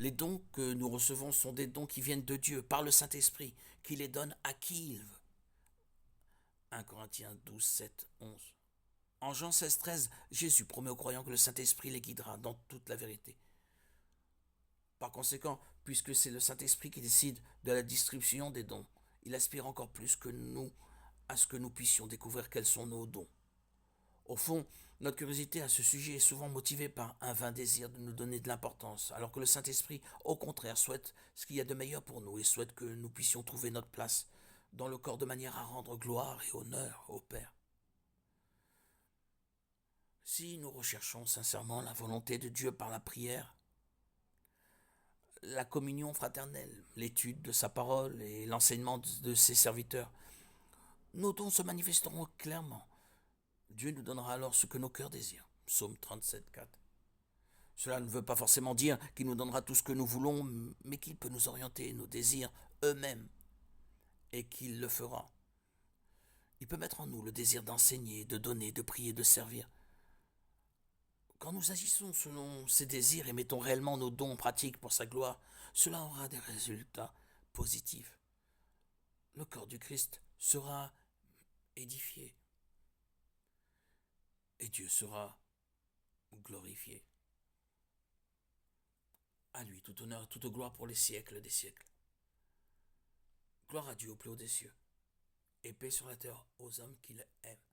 Les dons que nous recevons sont des dons qui viennent de Dieu, par le Saint-Esprit, qui les donne à qui il veut. 1 Corinthiens 12, 7, 11. En Jean 16, 13, Jésus promet aux croyants que le Saint-Esprit les guidera dans toute la vérité. Par conséquent, puisque c'est le Saint-Esprit qui décide de la distribution des dons, il aspire encore plus que nous à ce que nous puissions découvrir quels sont nos dons. Au fond, notre curiosité à ce sujet est souvent motivée par un vain désir de nous donner de l'importance, alors que le Saint-Esprit, au contraire, souhaite ce qu'il y a de meilleur pour nous et souhaite que nous puissions trouver notre place dans le corps de manière à rendre gloire et honneur au Père. Si nous recherchons sincèrement la volonté de Dieu par la prière, la communion fraternelle, l'étude de sa parole et l'enseignement de ses serviteurs, nos dons se manifesteront clairement. Dieu nous donnera alors ce que nos cœurs désirent. Psaume 37, 4. Cela ne veut pas forcément dire qu'il nous donnera tout ce que nous voulons, mais qu'il peut nous orienter nos désirs eux-mêmes et qu'il le fera. Il peut mettre en nous le désir d'enseigner, de donner, de prier, de servir. Quand nous agissons selon ces désirs et mettons réellement nos dons en pratique pour sa gloire, cela aura des résultats positifs. Le corps du Christ sera édifié et Dieu sera glorifié. À lui tout honneur et toute gloire pour les siècles des siècles. Gloire à Dieu au plus haut des cieux, et paix sur la terre aux hommes qui l'aiment.